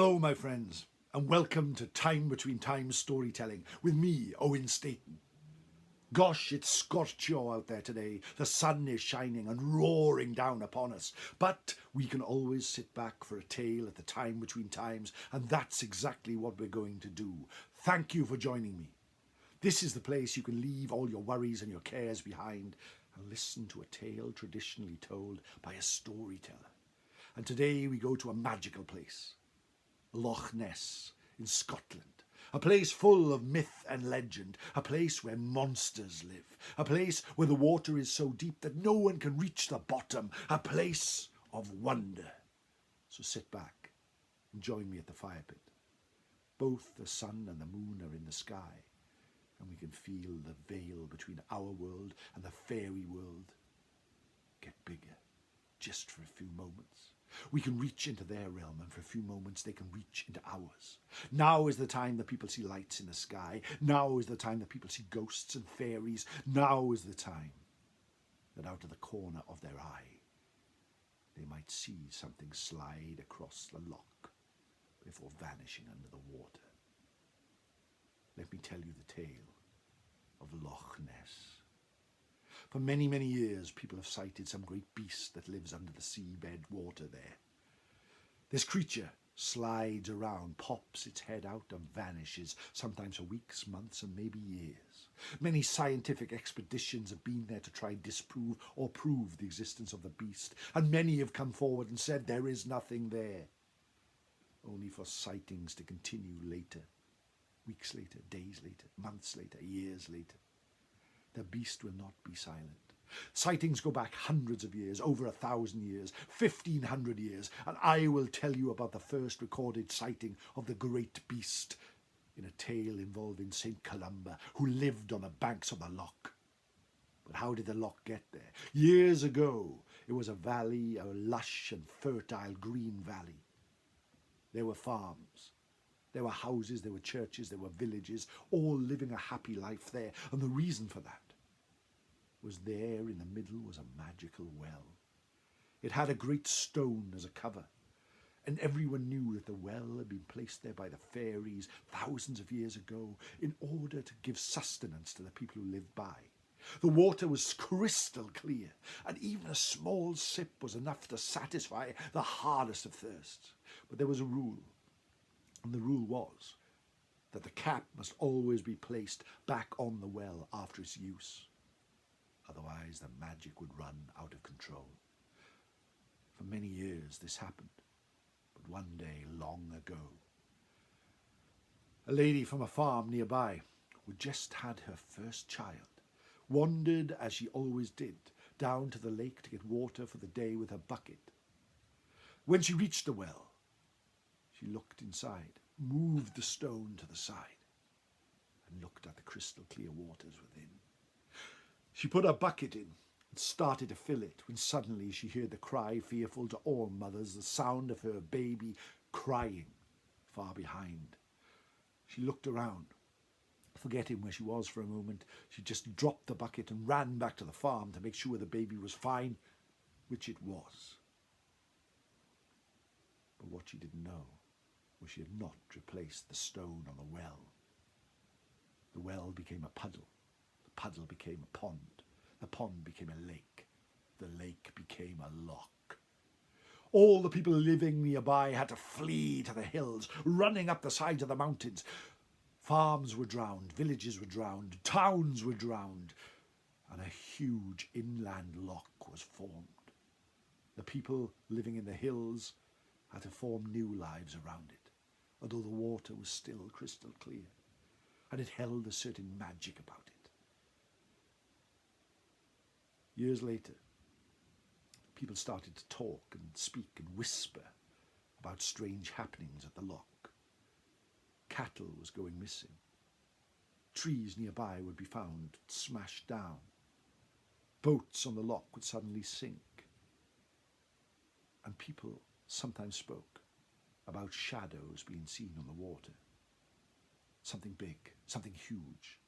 Hello, my friends, and welcome to Time Between Times storytelling with me, Owen Staton. Gosh, it's scorcho out there today. The sun is shining and roaring down upon us. But we can always sit back for a tale at the time between times, and that's exactly what we're going to do. Thank you for joining me. This is the place you can leave all your worries and your cares behind and listen to a tale traditionally told by a storyteller. And today we go to a magical place. Loch Ness in Scotland, a place full of myth and legend, a place where monsters live, a place where the water is so deep that no one can reach the bottom, a place of wonder. So sit back and join me at the fire pit. Both the sun and the moon are in the sky, and we can feel the veil between our world and the fairy world get bigger, just for a few moments. We can reach into their realm, and for a few moments they can reach into ours. Now is the time that people see lights in the sky. Now is the time that people see ghosts and fairies. Now is the time that out of the corner of their eye they might see something slide across the loch before vanishing under the water. Let me tell you the tale of Loch Ness. For many, many years, people have sighted some great beast that lives under the seabed water there. This creature slides around, pops its head out and vanishes, sometimes for weeks, months and maybe years. Many scientific expeditions have been there to try and disprove or prove the existence of the beast, and many have come forward and said there is nothing there, only for sightings to continue later, weeks later, days later, months later, years later. The beast will not be silent. Sightings go back hundreds of years, over 1,000 years, 1,500 years, and I will tell you about the first recorded sighting of the great beast in a tale involving St. Columba, who lived on the banks of the Loch. But how did the Loch get there? Years ago, it was a valley, a lush and fertile green valley. There were farms. There were houses, there were churches, there were villages, all living a happy life there. And the reason for that was there in the middle was a magical well. It had a great stone as a cover, and everyone knew that the well had been placed there by the fairies thousands of years ago in order to give sustenance to the people who lived by. The water was crystal clear, and even a small sip was enough to satisfy the hardest of thirsts. But there was a rule. And the rule was that the cap must always be placed back on the well after its use. Otherwise, the magic would run out of control. For many years this happened, but one day long ago, a lady from a farm nearby, who just had her first child, wandered, as she always did, down to the lake to get water for the day with her bucket. When she reached the well, she looked inside, moved the stone to the side, and looked at the crystal clear waters within. She put her bucket in and started to fill it, when suddenly she heard the cry fearful to all mothers, the sound of her baby crying far behind. She looked around. Forgetting where she was for a moment, she just dropped the bucket and ran back to the farm to make sure the baby was fine, which it was. But what she didn't know was she had not replaced the stone on the well. The well became a puddle. The puddle became a pond. The pond became a lake. The lake became a loch. All the people living nearby had to flee to the hills, running up the sides of the mountains. Farms were drowned, villages were drowned, towns were drowned, and a huge inland loch was formed. The people living in the hills had to form new lives around it, although the water was still crystal clear, and it held a certain magic about it. Years later, people started to talk and speak and whisper about strange happenings at the loch. Cattle was going missing. Trees nearby would be found smashed down. Boats on the loch would suddenly sink. And people sometimes spoke about shadows being seen on the water. Something big, something huge,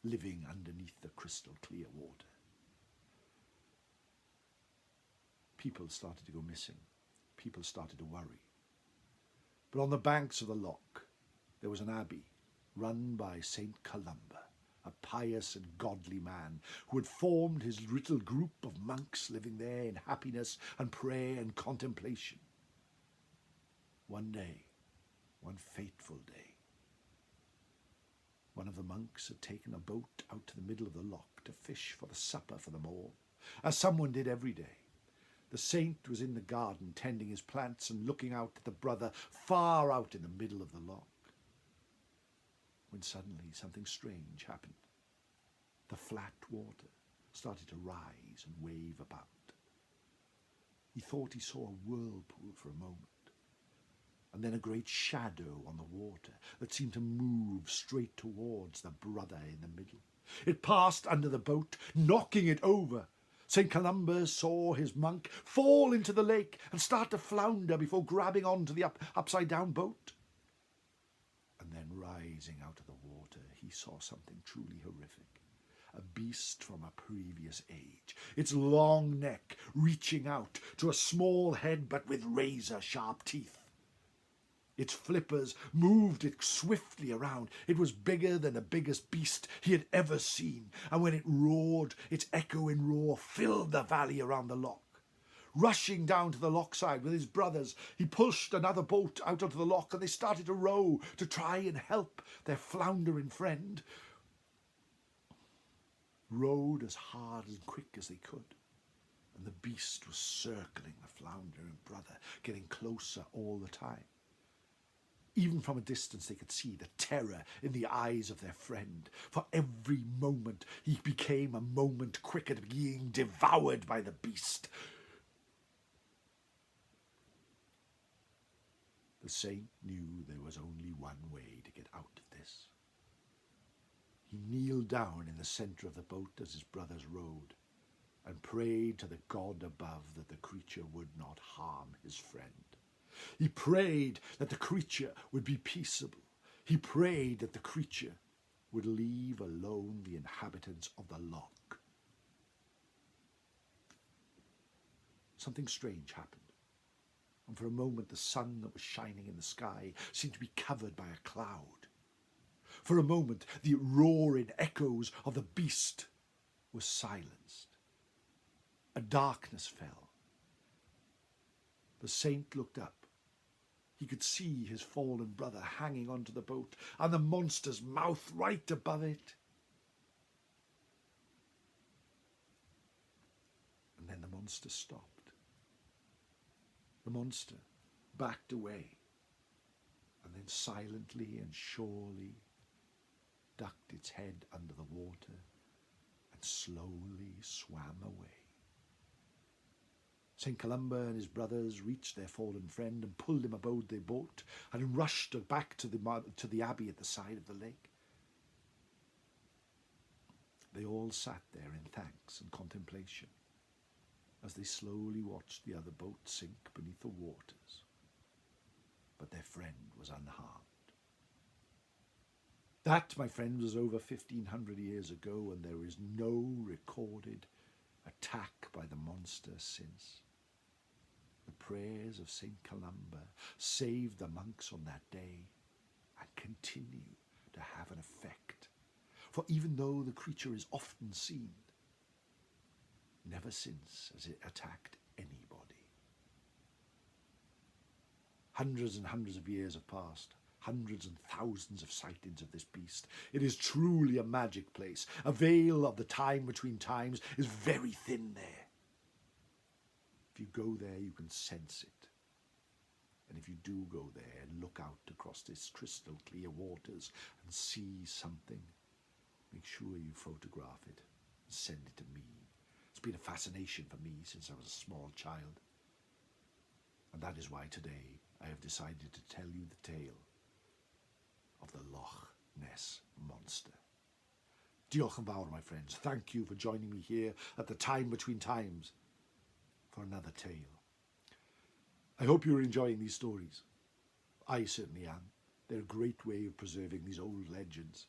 living underneath the crystal clear water. People started to go missing. People started to worry. But on the banks of the Loch there was an abbey run by St. Columba, a pious and godly man who had formed his little group of monks living there in happiness and prayer and contemplation. One day, one fateful day, one of the monks had taken a boat out to the middle of the Loch to fish for the supper for them all, as someone did every day. The saint was in the garden tending his plants and looking out at the brother far out in the middle of the Loch, when suddenly something strange happened. The flat water started to rise and wave about. He thought he saw a whirlpool for a moment, and then a great shadow on the water that seemed to move straight towards the brother in the middle. It passed under the boat, knocking it over. St. Columba saw his monk fall into the lake and start to flounder before grabbing onto the upside-down boat. And then rising out of the water, he saw something truly horrific. A beast from a previous age, its long neck reaching out to a small head but with razor-sharp teeth. Its flippers moved it swiftly around. It was bigger than the biggest beast he had ever seen, and when it roared, its echoing roar filled the valley around the Loch. Rushing down to the Loch side with his brothers, he pushed another boat out onto the Loch, and they started to row to try and help their floundering friend. Rowed as hard and quick as they could, and the beast was circling the floundering brother, getting closer all the time. Even from a distance they could see the terror in the eyes of their friend. For every moment he became a moment quicker to being devoured by the beast. The saint knew there was only one way to get out of this. He kneeled down in the centre of the boat as his brothers rowed, and prayed to the God above that the creature would not harm his friend. He prayed that the creature would be peaceable. He prayed that the creature would leave alone the inhabitants of the Loch. Something strange happened, and for a moment the sun that was shining in the sky seemed to be covered by a cloud. For a moment the roaring echoes of the beast were silenced. A darkness fell. The saint looked up. He could see his fallen brother hanging onto the boat, and the monster's mouth right above it. And then the monster stopped. The monster backed away, and then silently and surely ducked its head under the water and slowly swam away. St. Columba and his brothers reached their fallen friend and pulled him aboard their boat and rushed back to the abbey at the side of the lake. They all sat there in thanks and contemplation as they slowly watched the other boat sink beneath the waters. But their friend was unharmed. That, my friends, was over 1,500 years ago, and there is no recorded attack by the monster since. The prayers of St. Columba saved the monks on that day and continue to have an effect. For even though the creature is often seen, never since has it attacked anybody. Hundreds and hundreds of years have passed. Hundreds and thousands of sightings of this beast. It is truly a magic place. A veil of the time between times is very thin there. If you go there, you can sense it. And if you do go there and look out across this crystal clear waters and see something, make sure you photograph it and send it to me. It's been a fascination for me since I was a small child. And that is why today I have decided to tell you the tale of the Loch Ness monster. Diolch yn fawr, my friends. Thank you for joining me here at the time between times for another tale. I hope you're enjoying these stories. I certainly am. They're a great way of preserving these old legends.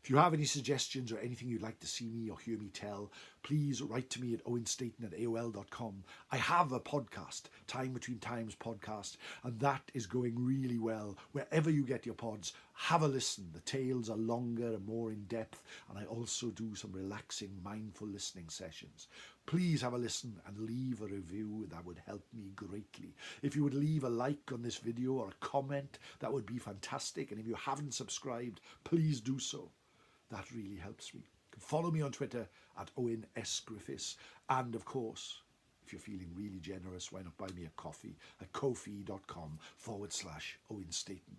If you have any suggestions or anything you'd like to see me or hear me tell, please write to me at owenstaton@aol.com. I have a podcast, Time Between Times podcast, and that is going really well. Wherever you get your pods, have a listen. The tales are longer and more in depth, and I also do some relaxing, mindful listening sessions. Please have a listen and leave a review. That would help me greatly. If you would leave a like on this video or a comment, that would be fantastic. And if you haven't subscribed, please do so. That really helps me. You can follow me on Twitter at Owen S. Griffiths. And of course, if you're feeling really generous, why not buy me a coffee at ko-fi.com/Owen Staton.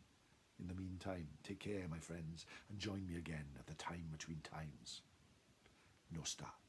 In the meantime, take care, my friends, and join me again at the Time Between Times. No stop.